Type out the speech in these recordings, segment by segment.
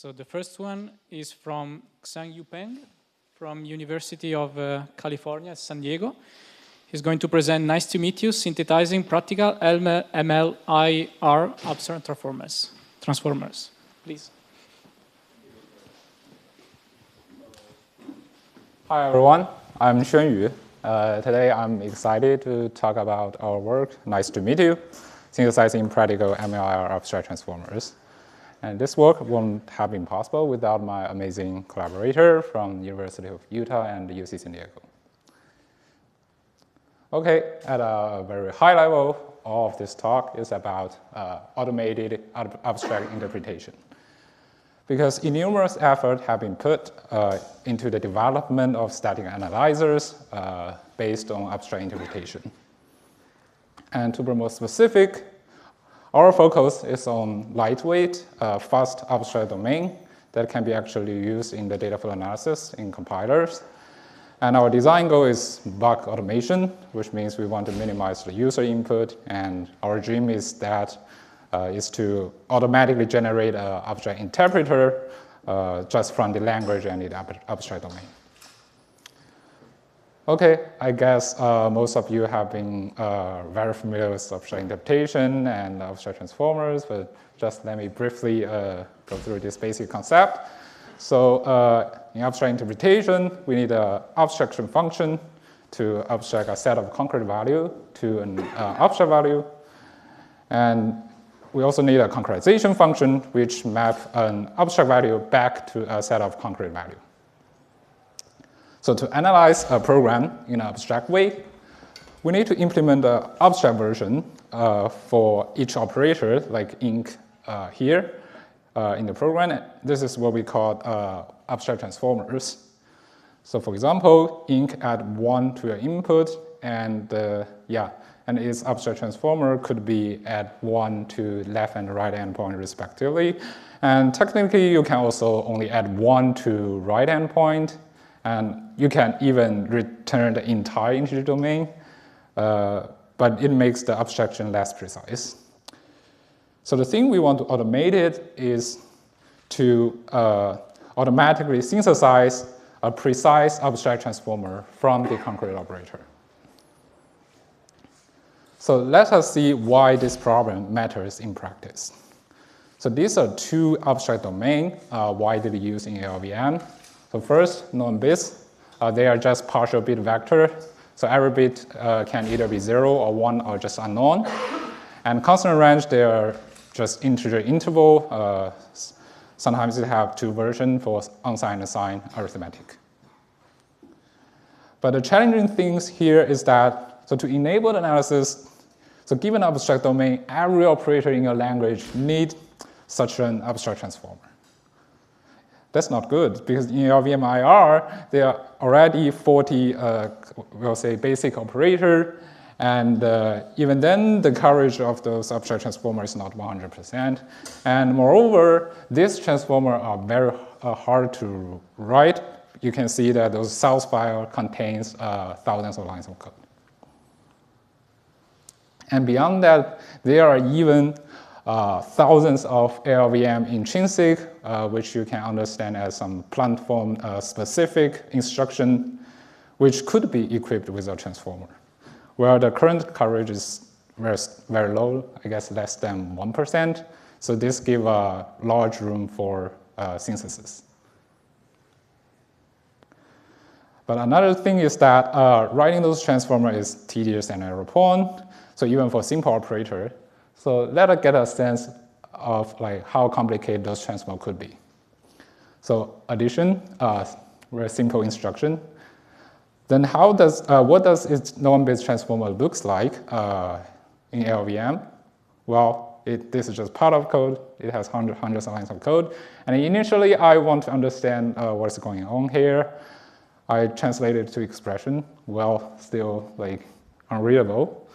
So the first one is from Xuanyu Peng from University of California, San Diego. He's going to present Nice to Meet You, Synthesizing Practical MLIR Abstract Transformers. Please. Hi everyone, I'm Xuanyu. Today I'm excited to talk about our work, Nice to Meet You, Synthesizing Practical MLIR Abstract Transformers. And this work wouldn't have been possible without my amazing collaborator from University of Utah and UC San Diego. Okay, at a very high level, all of this talk is about automated abstract interpretation. Because enormous effort have been put into the development of static analyzers based on abstract interpretation. And to be more specific, our focus is on lightweight, fast abstract domain that can be actually used in the data flow analysis in compilers. And our design goal is bulk automation, which means we want to minimize the user input. And our dream is to automatically generate an abstract interpreter just from the language and the abstract domain. Okay, I guess most of you have been very familiar with abstract interpretation and abstract transformers, but just let me briefly go through this basic concept. So in abstract interpretation, we need an abstraction function to abstract a set of concrete value to an abstract value. And we also need a concretization function, which maps an abstract value back to a set of concrete value. So to analyze a program in an abstract way, we need to implement the abstract version for each operator, like inc here in the program. This is what we call abstract transformers. So for example, inc add 1 to your input, and its abstract transformer could be add 1 to left and right endpoint respectively. And technically, you can also only add 1 to right endpoint. And you can even return the entire integer domain, but it makes the abstraction less precise. So the thing we want to automate it is to automatically synthesize a precise abstract transformer from the concrete operator. So let us see why this problem matters in practice. So these are two abstract domains widely used in LLVM. So first, known bits, they are just partial bit vector. So every bit can either be 0 or 1 or just unknown. And constant range, they are just integer interval. Sometimes they have two versions for unsigned and signed arithmetic. But the challenging things here is that, so to enable the analysis, so given an abstract domain, every operator in your language needs such an abstract transformer. That's not good, because in LLVM IR, there are already 40, we'll say, basic operator, and even then, the coverage of those abstract transformers is not 100%. And moreover, these transformers are very hard to write. You can see that those source file contains thousands of lines of code. And beyond that, there are even thousands of LLVM intrinsic, which you can understand as some platform specific instruction, which could be equipped with a transformer, where the current coverage is very low, I guess less than 1%. So this gives a large room for synthesis. But another thing is that writing those transformers is tedious and error-prone. So even for simple operator, so let us get a sense of how complicated those transformers could be. So addition, very simple instruction. Then what does its known-base transformer looks like in LLVM? Well, this is just part of code. It has hundreds of lines of code. And initially, I want to understand what's going on here. I translated to expression. Well, still unreadable.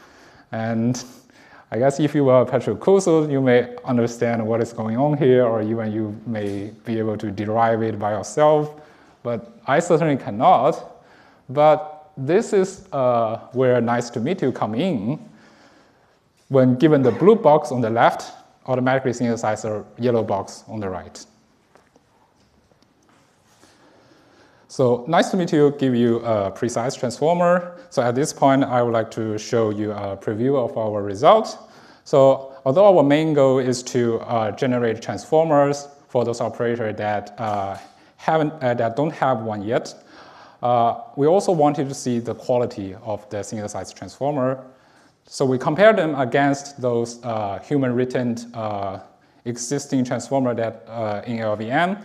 And I guess if you were a petrocursor, you may understand what is going on here, or even you may be able to derive it by yourself. But I certainly cannot. But this is where Nice to Meet You come in. When given the blue box on the left, automatically synthesize a yellow box on the right. So nice to meet you, give you a precise transformer. So at this point, I would like to show you a preview of our results. So although our main goal is to generate transformers for those operators that that don't have one yet, we also wanted to see the quality of the synthesized transformer. So we compared them against those human-written existing transformer that in LLVM.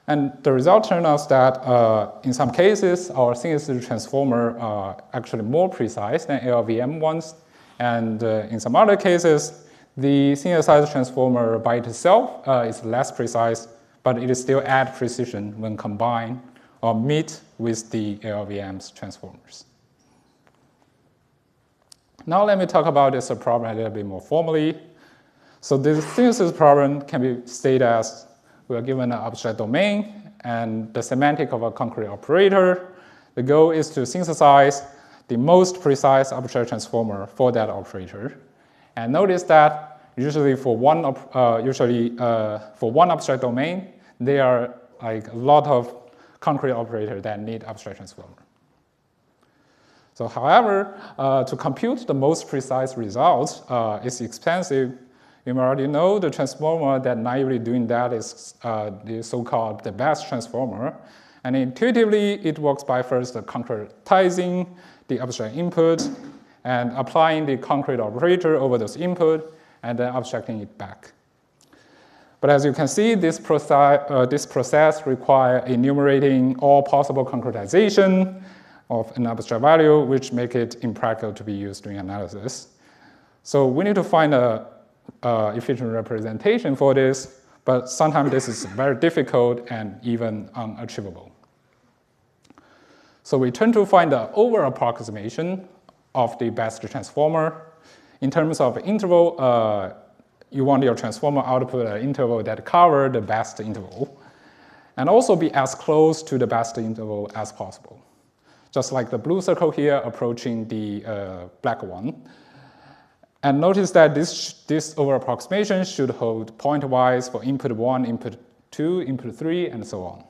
And the result turned out that in some cases, our synthesis transformer are actually more precise than LLVM ones. And in some other cases, the synthesized transformer by itself is less precise, but it still adds precision when combined or meet with the LLVM's transformers. Now let me talk about this problem a little bit more formally. So this synthesis problem can be stated as we are given an abstract domain and the semantic of a concrete operator. The goal is to synthesize the most precise abstract transformer for that operator. And notice that usually for one abstract domain, there are like a lot of concrete operators that need abstract transformer. So however, to compute the most precise results is expensive. You may already know the transformer that naively doing that is the so-called the best transformer. And intuitively, it works by first concretizing the abstract input and applying the concrete operator over those input and then abstracting it back. But as you can see, this process requires enumerating all possible concretization of an abstract value, which make it impractical to be used during analysis. So we need to find a efficient representation for this, but sometimes this is very difficult and even unachievable. So we turn to find the over-approximation of the best transformer. In terms of interval, you want your transformer output an interval that covers the best interval, and also be as close to the best interval as possible. Just like the blue circle here approaching the black one. And notice that this over-approximation should hold point-wise for input 1, input 2, input 3, and so on.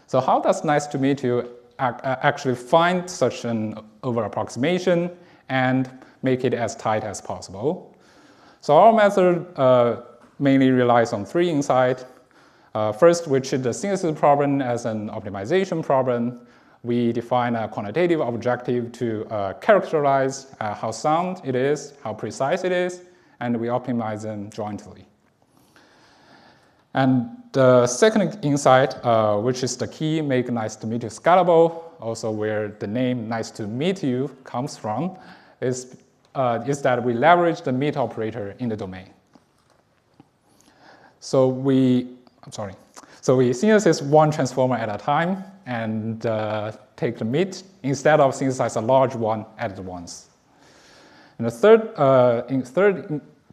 So how does nice to meet you actually find such an over-approximation and make it as tight as possible? So our method mainly relies on 3 insights. First, we treat the synthesis problem as an optimization problem. We define a quantitative objective to characterize how sound it is, how precise it is, and we optimize them jointly. And the second insight, which is the key, make nice to meet you scalable, also where the name nice to meet you comes from, is that we leverage the meet operator in the domain. So we synthesize one transformer at a time and take the meet instead of synthesize a large one at once. And the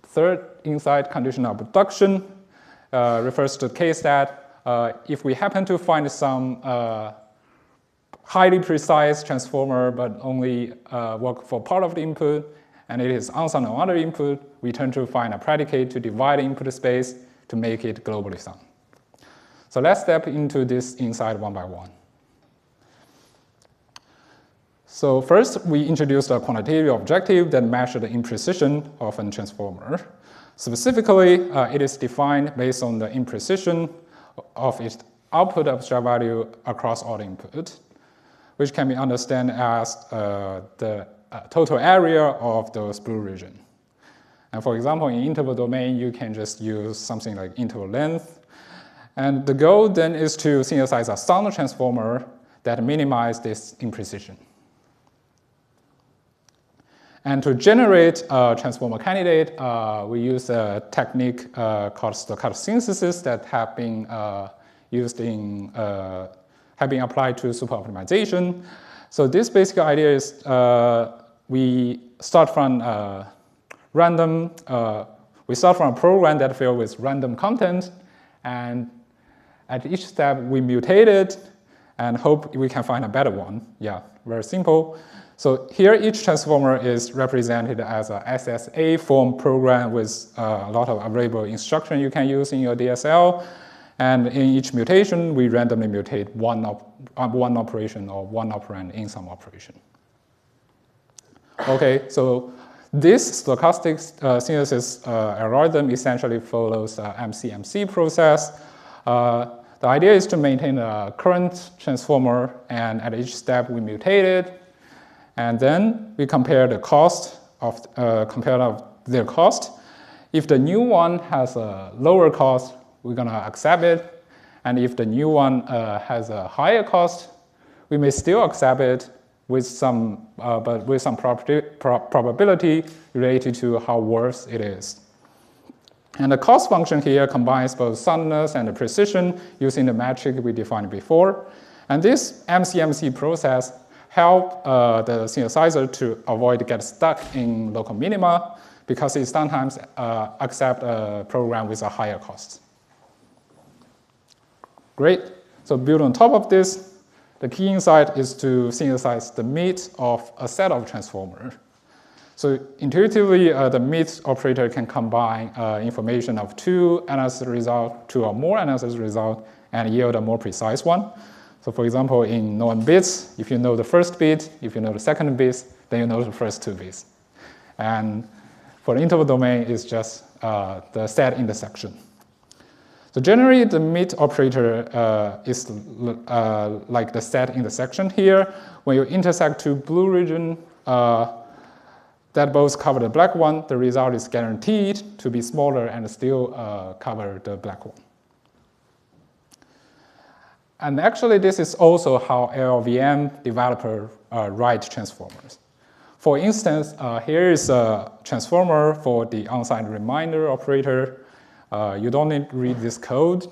third insight, conditional abduction, refers to the case that if we happen to find some highly precise transformer but only work for part of the input and it is unsound on other input, we turn to find a predicate to divide the input space to make it globally sound. So let's step into this insight one by one. So first, we introduced a quantitative objective that measures the imprecision of a transformer. Specifically, it is defined based on the imprecision of its output abstract value across all the input, which can be understood as the total area of those blue region. And for example, in interval domain, you can just use something like interval length. And the goal then is to synthesize a sound transformer that minimizes this imprecision. And to generate a transformer candidate, we use a technique called staccato synthesis that have been used in, have been applied to super optimization. So this basic idea is we start from we start from a program that filled with random content, and at each step we mutate it and hope we can find a better one. Yeah, very simple. So here each transformer is represented as a SSA form program with a lot of available instruction you can use in your DSL. And in each mutation, we randomly mutate one operation or one operand in some operation. Okay, so this stochastic synthesis algorithm essentially follows the MCMC process. The idea is to maintain a current transformer, and at each step we mutate it, and then we compare the cost of their cost. If the new one has a lower cost, we're gonna accept it, and if the new one has a higher cost, we may still accept it with some, but with some probability related to how worse it is. And the cost function here combines both soundness and the precision using the metric we defined before. And this MCMC process helps the synthesizer to avoid getting stuck in local minima because it sometimes accepts a program with a higher cost. Great. So built on top of this, the key insight is to synthesize the meat of a set of transformers. So intuitively, the meat operator can combine information of two analysis results, two or more analysis results, and yield a more precise one. So for example, in known bits, if you know the first bit, if you know the second bit, then you know the first two bits. And for the interval domain, it's just the set intersection. So generally, the meat operator is like the set intersection here. When you intersect two blue regions that both cover the black one, the result is guaranteed to be smaller and still cover the black one. And actually, this is also how LLVM developers write transformers. For instance, here is a transformer for the unsigned reminder operator. You don't need to read this code.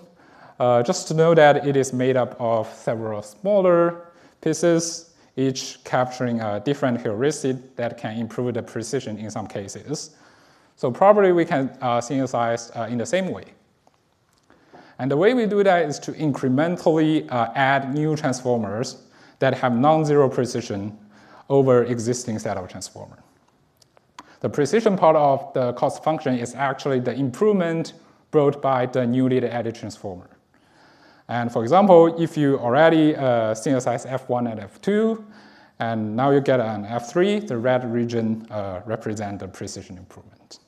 Just to know that it is made up of several smaller pieces, each capturing a different heuristic that can improve the precision in some cases. So probably we can synthesize in the same way. And the way we do that is to incrementally add new transformers that have non-zero precision over existing set of transformers. The precision part of the cost function is actually the improvement brought by the newly added transformer. And for example, if you already synthesize F1 and F2, and now you get an F3, the red region represents the precision improvement.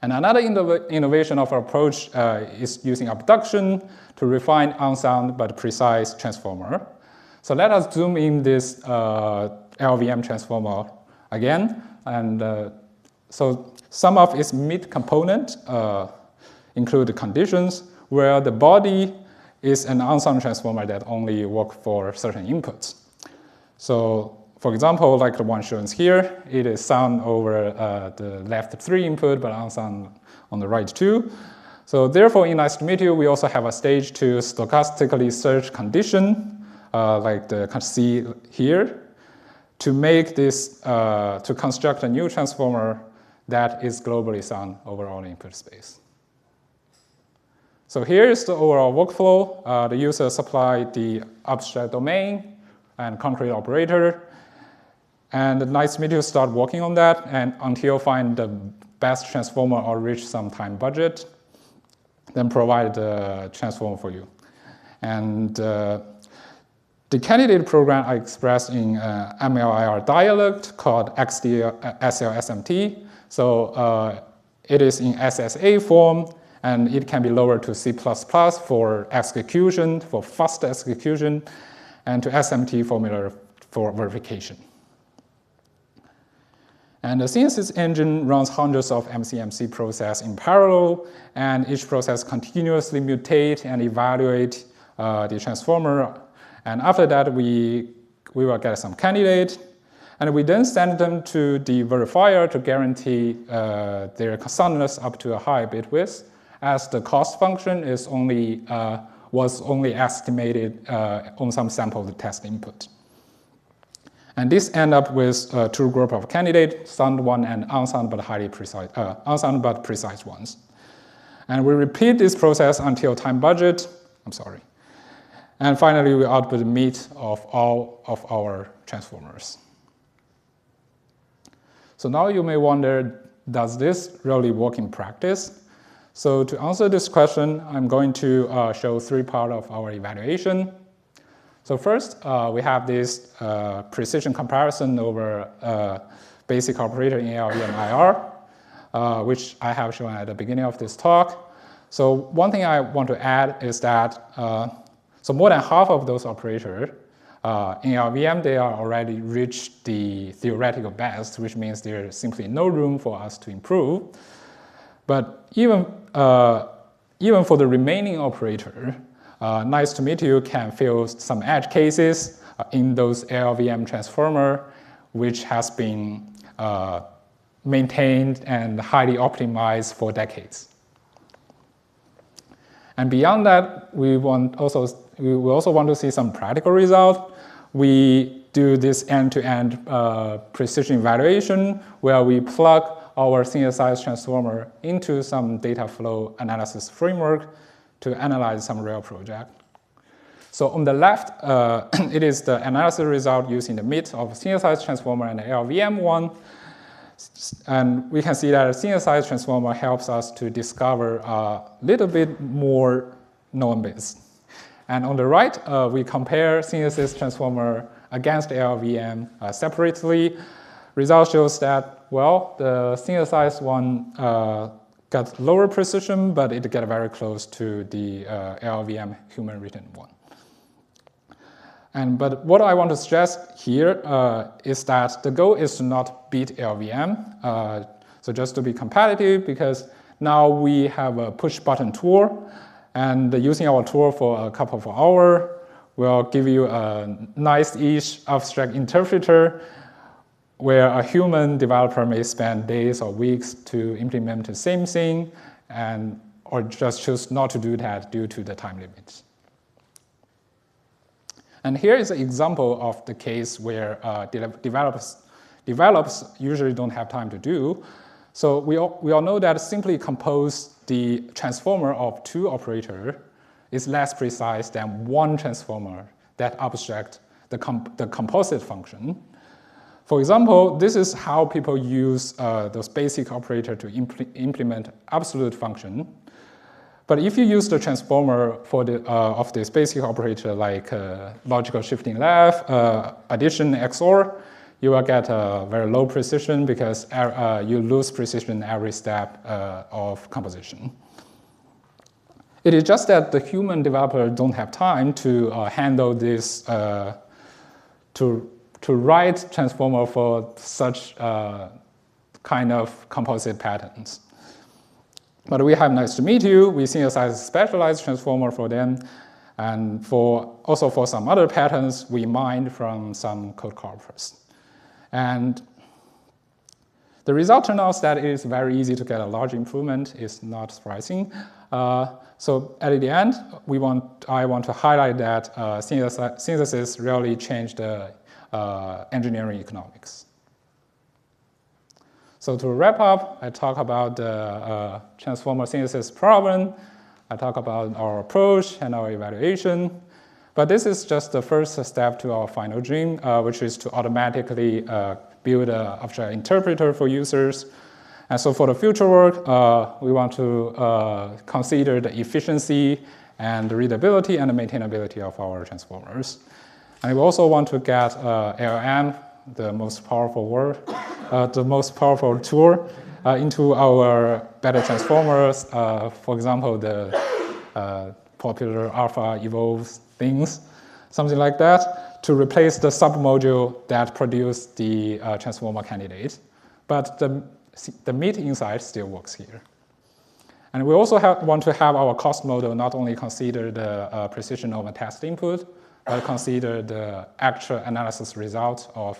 And another innovation of our approach is using abduction to refine unsound but precise transformer. So let us zoom in this LLVM transformer again. And so some of its mid components include the conditions where the body is an unsound transformer that only works for certain inputs. So for example, like the one shown here, it is sound over the left 3 input, but unsound on the right 2. So therefore, in Nice to Meet You, we also have a stage to stochastically search condition, like the C here, to make this, to construct a new transformer that is globally sound over all input space. So here is the overall workflow. The user supplied the abstract domain and concrete operator. And Nice to Meet You start working on that and until find the best transformer or reach some time budget, then provide the transformer for you. And the candidate program I expressed in MLIR dialect called XDSLSMT. So it is in SSA form, and it can be lowered to C++ for execution, for fast execution, and to SMT formula for verification. And the synthesis engine runs hundreds of MCMC processes in parallel, and each process continuously mutate and evaluate the transformer. And after that, we will get some candidate, and we then send them to the verifier to guarantee their soundness up to a high bit width, as the cost function is was only estimated on some sampled test input. And this ends up with two groups of candidates, sound one and unsound but highly precise, unsound but precise ones. And we repeat this process until time budget. I'm sorry. And finally, we output the meat of all of our transformers. So now you may wonder, does this really work in practice? So to answer this question, I'm going to show three parts of our evaluation. So first, we have this precision comparison over basic operator in LLVM and which I have shown at the beginning of this talk. So one thing I want to add is that so more than half of those operators in LLVM, they are already reached the theoretical best, which means there's simply no room for us to improve. But even for the remaining operator, nice to meet you can fill some edge cases in those LLVM transformer, which has been maintained and highly optimized for decades. And beyond that, we also want to see some practical results. We do this end-to-end precision evaluation where we plug our synthesized transformer into some data flow analysis framework to analyze some real project. So on the left, it is the analysis result using the MIT of synthesized transformer and the LLVM one. And we can see that a synthesized transformer helps us to discover a little bit more known bits. And on the right, we compare synthesis transformer against LLVM separately. Result shows that, well, the synthesized one got lower precision, but it got very close to the LLVM human written one. But what I want to stress here is that the goal is to not beat LLVM, so just to be competitive, because now we have a push button tool, and using our tool for a couple of hours will give you a nice-ish abstract interpreter where a human developer may spend days or weeks to implement the same thing, or just choose not to do that due to the time limits. And here is an example of the case where developers usually don't have time to do. So we all know that simply compose the transformer of two operators is less precise than one transformer that abstract the composite function. For example, this is how people use those basic operators to implement absolute function. But if you use the transformer for of this basic operator like logical shifting left, addition, XOR, you will get a very low precision because you lose precision every step of composition. It is just that the human developer don't have time to handle this, to write transformer for such kind of composite patterns. But we have nice to meet you. We synthesize a specialized transformer for them. And also for some other patterns, we mined from some code corpus. And the result turned out that it is very easy to get a large improvement. It's not surprising. So at the end, I want to highlight that synthesis really changed the engineering economics. So to wrap up, I talk about the transformer synthesis problem. I talk about our approach and our evaluation. But this is just the first step to our final dream, which is to automatically build an abstract interpreter for users. And so for the future work, we want to consider the efficiency and the readability and the maintainability of our transformers. And we also want to get LLM, the most powerful tool, into our better transformers. For example, the popular alpha evolves things, something like that, to replace the submodule that produced the transformer candidate. But the meat inside still works here. And we also want to have our cost model not only consider the precision of a test input, but consider the actual analysis result of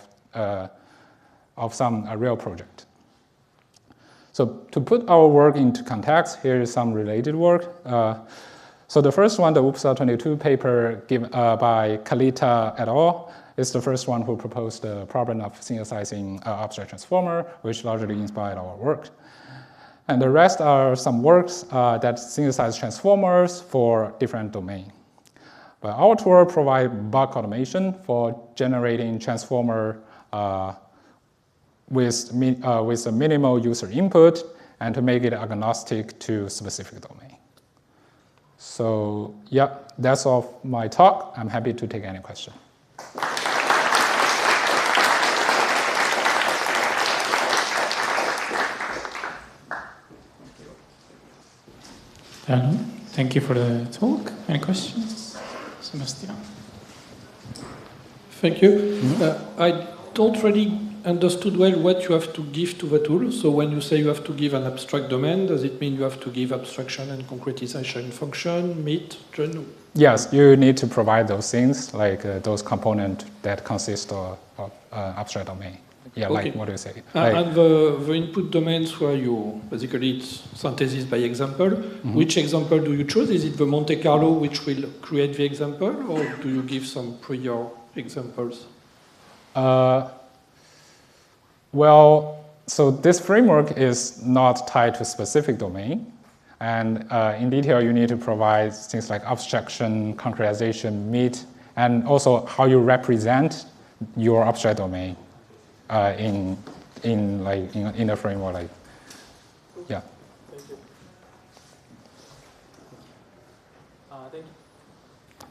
some real project. So to put our work into context, here is some related work. So the first one, the POPL'22 paper given by Kalita et al. Is the first one who proposed the problem of synthesizing abstract transformer, which largely inspired our work. And the rest are some works that synthesize transformers for different domains. But our tool provides bulk automation for generating transformer with a minimal user input and to make it agnostic to specific domain. So yeah, that's all my talk. I'm happy to take any question. Thank you for the talk. Any questions? Sebastian. Thank you. I don't really understood well what you have to give to the tool. So when you say you have to give an abstract domain, does it mean you have to give abstraction and concretization function, meet, join? Yes, you need to provide those things, like those components that consist of abstract domain. Yeah, okay. Like what do you say? And the input domains where you, basically it's synthesis by example. Mm-hmm. Which example do you choose? Is it the Monte Carlo which will create the example, or do you give some prior examples? Well, so this framework is not tied to specific domain. And in detail, you need to provide things like abstraction, concretization, meet, and also how you represent your abstract domain in the framework. Like, yeah. Thank you.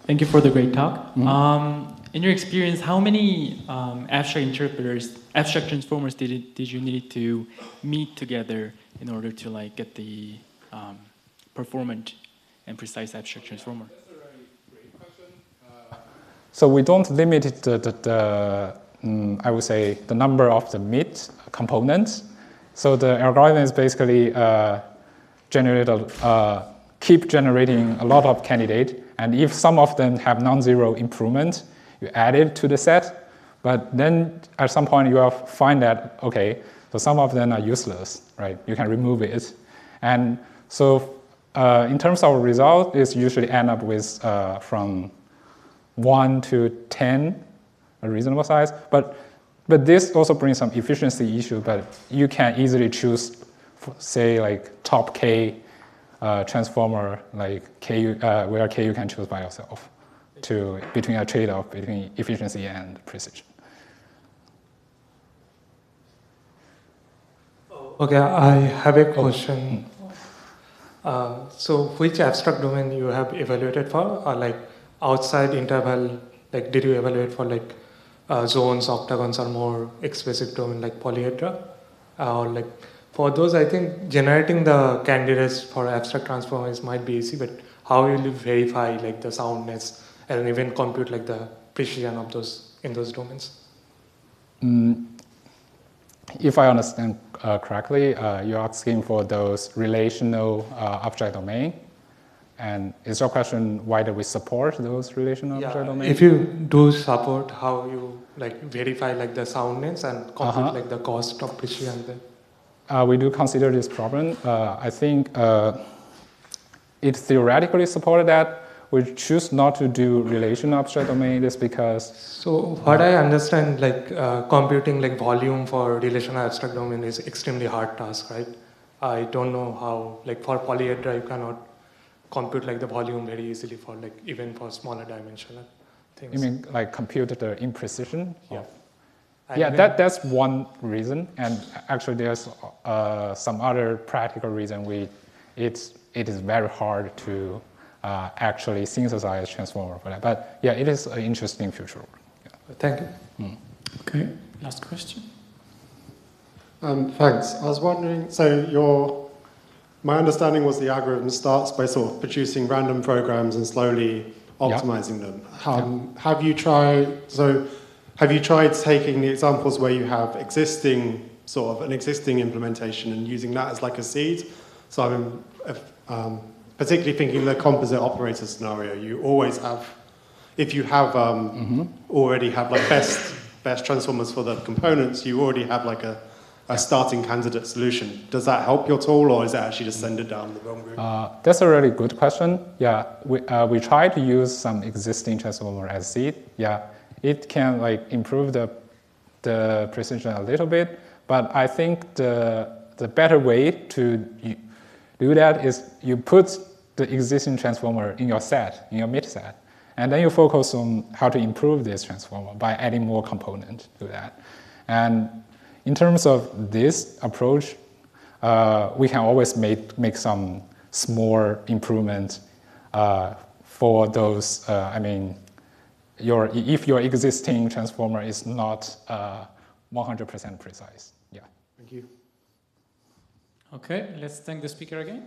Thank you for the great talk. Mm-hmm. In your experience, how many abstract interpreters, abstract transformers did you need to meet together in order to like get the performant and precise abstract transformer? That's a very great question. So we don't limit I would say the number of the meet components. So the algorithm is basically keep generating a lot of candidates, and if some of them have non-zero improvement, you add it to the set. But then at some point you will find that, okay, so some of them are useless, right? You can remove it. And so in terms of result, it's usually end up with from 1 to 10, a reasonable size. But this also brings some efficiency issue, but you can easily choose, say, like top K transformer, like K, where K you can choose by yourself between a trade-off between efficiency and precision. Okay, I have a question. So which abstract domain you have evaluated for? Or like outside interval, like did you evaluate for like zones, octagons, or more explicit domain like polyhedra? Or like for those, I think generating the candidates for abstract transformers might be easy, but how will you verify like the soundness and even compute like the precision of those in those domains? If I understand correctly, you're asking for those relational abstract domain. And is your question, why do we support those relational abstract domains? If you do support, how you like verify like the soundness and compute like the cost of precision then? We do consider this problem. I think it theoretically supported that. We choose not to do relational abstract domain just because. So what I understand, like computing like volume for relational abstract domain is extremely hard task, right? I don't know how, like for polyhedra, you cannot compute like the volume very easily for like even for smaller dimensional things. You mean like compute the imprecision? Yeah. Yeah, that's one reason, and actually there's some other practical reason. It is very hard to actually synthesize transformer for that. But yeah, it is an interesting future. Yeah. Thank you. Okay, last question. Thanks. I was wondering, so my understanding was the algorithm starts by sort of producing random programs and slowly optimizing them. Have you tried taking the examples where you have an existing implementation and using that as like a seed? So I'm particularly thinking the composite operator scenario. You always have, if you have already have like best transformers for the components, you already have like a starting candidate solution. Does that help your tool, or is it actually just send it down the wrong route? That's a really good question. Yeah, we try to use some existing transformer as seed. Yeah, it can like improve the precision a little bit, but I think the better way to do that is you put the existing transformer in your set, in your mid set, and then you focus on how to improve this transformer by adding more components to that. And in terms of this approach, we can always make some small improvement for those, if your existing transformer is not 100% precise. Yeah. Thank you. Okay, let's thank the speaker again.